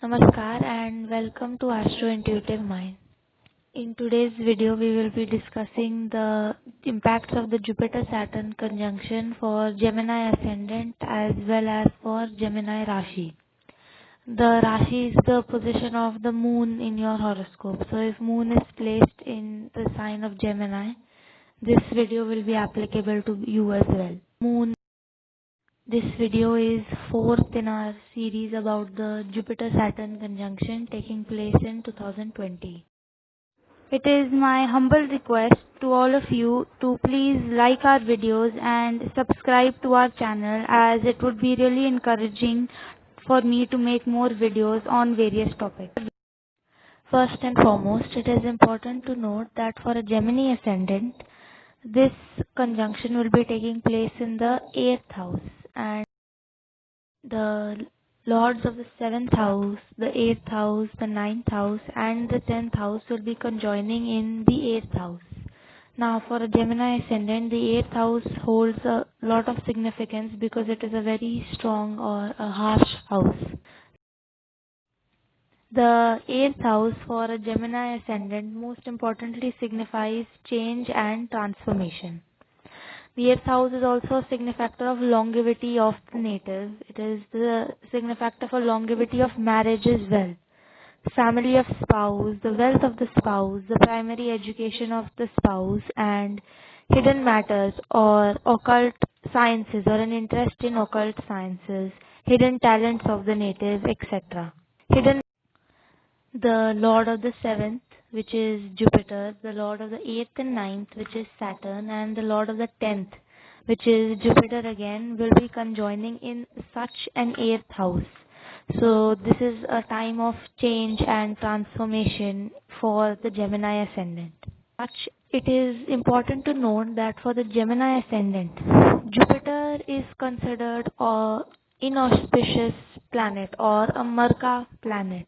Namaskar and welcome to Astro Intuitive Mind. In today's video, we will be discussing the impacts of the Jupiter-Saturn conjunction for Gemini Ascendant as well as for Gemini Rashi. The Rashi is the position of the moon in your horoscope. So if moon is placed in the sign of Gemini, this video will be applicable to you as well. This video is fourth in our series about the Jupiter-Saturn conjunction taking place in 2020. It is my humble request to all of you to please like our videos and subscribe to our channel, as it would be really encouraging for me to make more videos on various topics. First and foremost, it is important to note that for a Gemini ascendant, this conjunction will be taking place in the 8th house, and the lords of the 7th house, the 8th house, the 9th house and the 10th house will be conjoining in the 8th house. Now for a Gemini ascendant, the 8th house holds a lot of significance because it is a very strong or a harsh house. The 8th house for a Gemini ascendant most importantly signifies change and transformation. The 8th house is also a signifactor of longevity of the native. It is the signifactor for longevity of marriage as well. Family of spouse, the wealth of the spouse, the primary education of the spouse, and hidden matters or occult sciences or an interest in occult sciences, hidden talents of the native, etc. The lord of the 7th, which is Jupiter, the lord of the 8th and 9th, which is Saturn, and the lord of the 10th, which is Jupiter again, will be conjoining in such an 8th house. So this is a time of change and transformation for the Gemini ascendant. It is important to note that for the Gemini ascendant, Jupiter is considered an inauspicious planet or a Marka planet.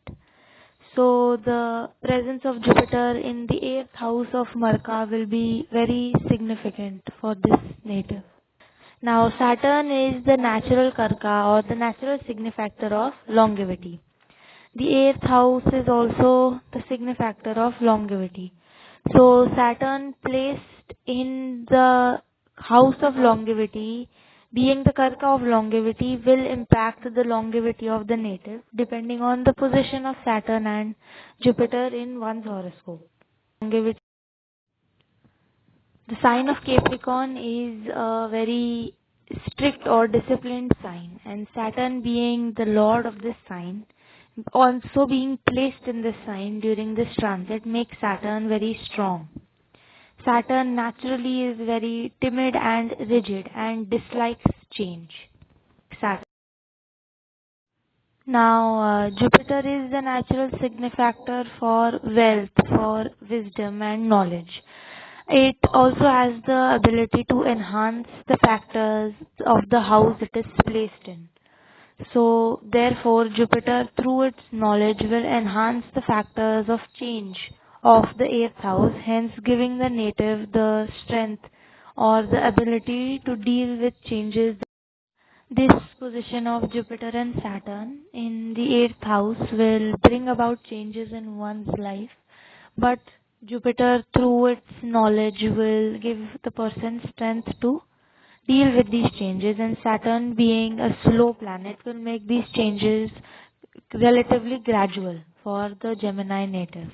So the presence of Jupiter in the 8th house of Marka will be very significant for this native. Now Saturn is the natural Karka or the natural signifactor of longevity. The 8th house is also the signifactor of longevity. So Saturn placed in the house of longevity, being the Karka of longevity, will impact the longevity of the native depending on the position of Saturn and Jupiter in one's horoscope. The sign of Capricorn is a very strict or disciplined sign, and Saturn being the lord of this sign, also being placed in this sign during this transit, makes Saturn very strong. Saturn naturally is very timid and rigid and dislikes change. Now, Jupiter is the natural signifactor for wealth, for wisdom and knowledge. It also has the ability to enhance the factors of the house it is placed in. So, therefore, Jupiter, through its knowledge, will enhance the factors of change of the 8th house, hence giving the native the strength or the ability to deal with changes. This position of Jupiter and Saturn in the 8th house will bring about changes in one's life, but Jupiter, through its knowledge, will give the person strength to deal with these changes, and Saturn, being a slow planet, will make these changes relatively gradual for the Gemini native.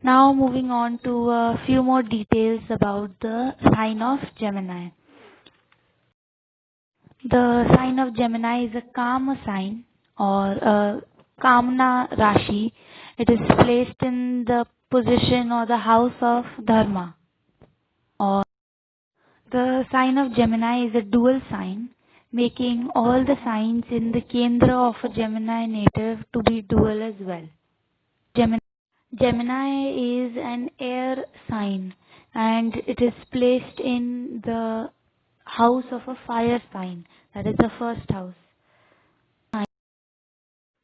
Now moving on to a few more details about the sign of Gemini. The sign of Gemini is a Kama sign or a Kamna Rashi. It is placed in the position or the house of Dharma. Or the sign of Gemini is a dual sign, making all the signs in the Kendra of a Gemini native to be dual as well. Gemini is an air sign and it is placed in the house of a fire sign, that is the first house.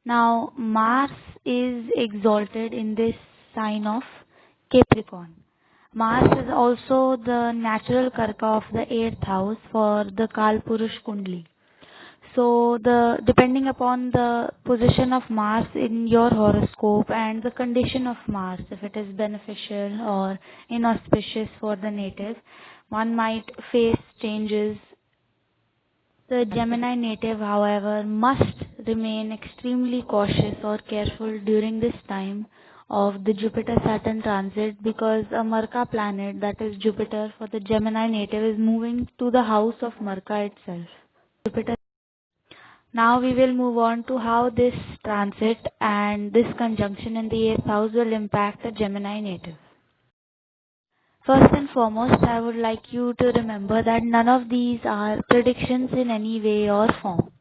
Now Mars is exalted in this sign of Capricorn. Mars is also the natural Karka of the 8th house for the Kalpurush Kundli. So depending upon the position of Mars in your horoscope and the condition of Mars, if it is beneficial or inauspicious for the native, one might face changes. The Gemini native, however, must remain extremely cautious or careful during this time of the Jupiter-Saturn transit, because a Marka planet, that is Jupiter, for the Gemini native is moving to the house of Marka itself. Jupiter. Now we will move on to how this transit and this conjunction in the 8th house will impact the Gemini native. First and foremost, I would like you to remember that none of these are predictions in any way or form.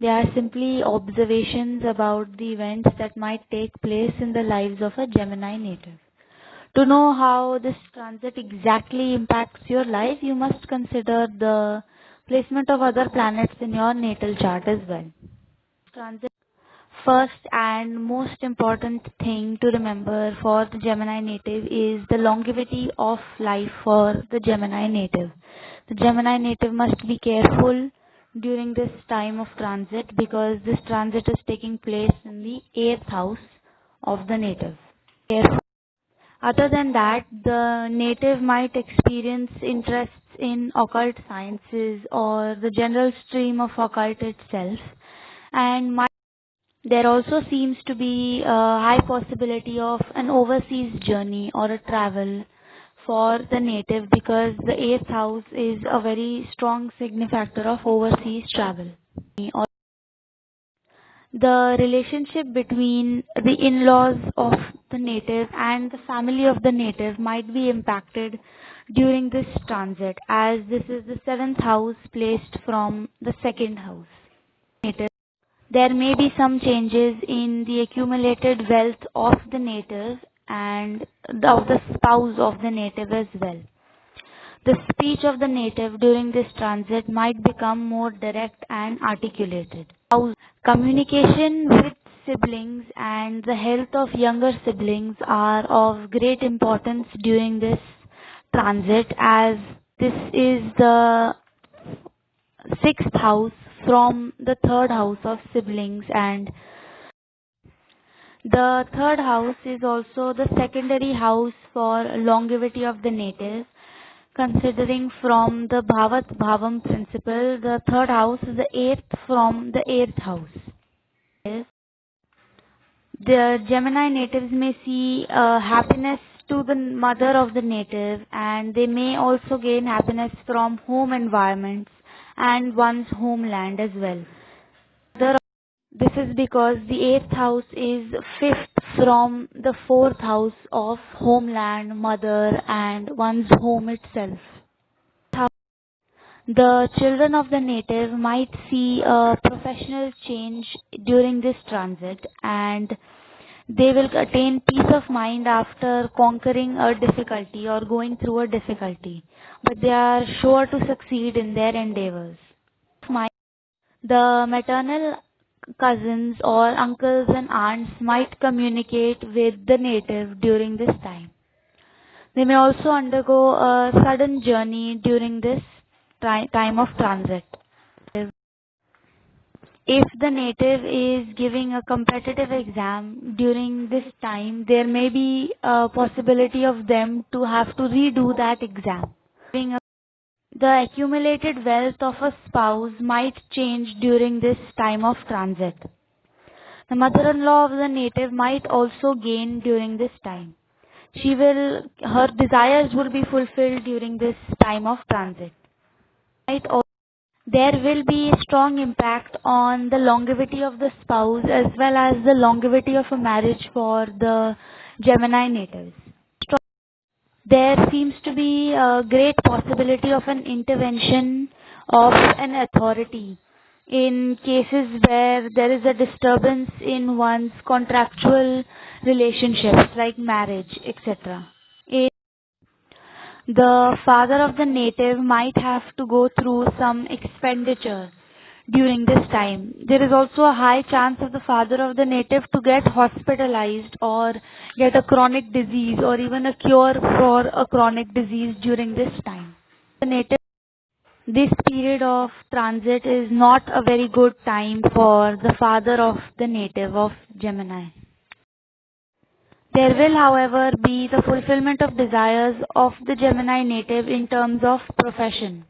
They are simply observations about the events that might take place in the lives of a Gemini native. To know how this transit exactly impacts your life, you must consider the placement of other planets in your natal chart as well. Transit. First and most important thing to remember for the Gemini native is the longevity of life for the Gemini native. The Gemini native must be careful during this time of transit, because this transit is taking place in the 8th house of the native. Careful. Other than that, the native might experience interests in occult sciences or the general stream of occult itself, and there also seems to be a high possibility of an overseas journey or a travel for the native, because the 8th house is a very strong signifactor of overseas travel. The relationship between the in-laws of the native and the family of the native might be impacted during this transit, as this is the 7th house placed from the 2nd house. Native. There may be some changes in the accumulated wealth of the native and of the spouse of the native as well. The speech of the native during this transit might become more direct and articulated. Communication with siblings and the health of younger siblings are of great importance during this transit, as this is the 6th house from the 3rd house of siblings, and the 3rd house is also the secondary house for longevity of the native. Considering from the Bhavat Bhavam principle, the 3rd house is the 8th from the 8th house. The Gemini natives may see happiness to the mother of the native, and they may also gain happiness from home environments and one's homeland as well. This is because the 8th house is 5th from the 4th house of homeland, mother, and one's home itself. The children of the native might see a professional change during this transit, and they will attain peace of mind after conquering a difficulty or going through a difficulty, but they are sure to succeed in their endeavors. The maternal cousins or uncles and aunts might communicate with the native during this time. They may also undergo a sudden journey during this time of transit. If the native is giving a competitive exam during this time, there may be a possibility of them to have to redo that exam. The accumulated wealth of a spouse might change during this time of transit. The mother-in-law of the native might also gain during this time. Her desires will be fulfilled during this time of transit. There will be a strong impact on the longevity of the spouse as well as the longevity of a marriage for the Gemini natives. There seems to be a great possibility of an intervention of an authority in cases where there is a disturbance in one's contractual relationships like marriage, etc. The father of the native might have to go through some expenditure during this time. There is also a high chance of the father of the native to get hospitalized or get a chronic disease or even a cure for a chronic disease during this time. The native This period of transit is not a very good time for the father of the native of Gemini. There will, however, be the fulfillment of desires of the Gemini native in terms of profession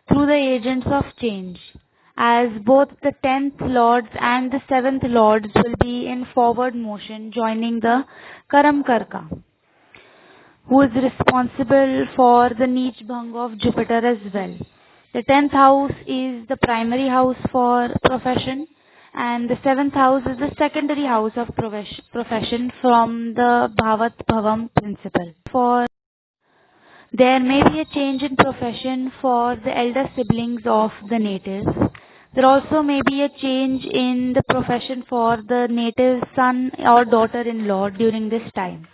through the agents of change, as both the 10th lords and the 7th lords will be in forward motion joining the Karam Karka, who is responsible for the Neech Bhang of Jupiter as well. The 10th house is the primary house for profession, and the 7th house is the secondary house of profession from the Bhavat Bhavam principle. For there may be a change in profession for the elder siblings of the natives. There also may be a change in the profession for the native son or daughter-in-law during this time.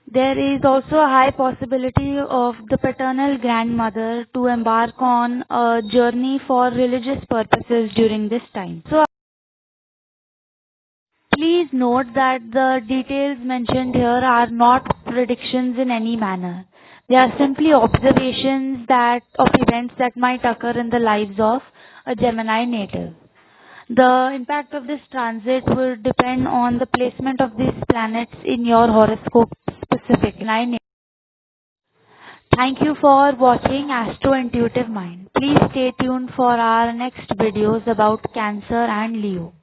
There is also a high possibility of the paternal grandmother to embark on a journey for religious purposes during this time. So please note that the details mentioned here are not predictions in any manner. They are simply observations of events that might occur in the lives of a Gemini native. The impact of this transit will depend on the placement of these planets in your horoscope specifically. Thank you for watching Astro Intuitive Mind. Please stay tuned for our next videos about Cancer and Leo.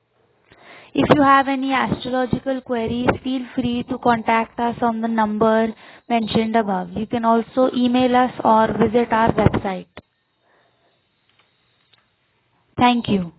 If you have any astrological queries, feel free to contact us on the number mentioned above. You can also email us or visit our website. Thank you.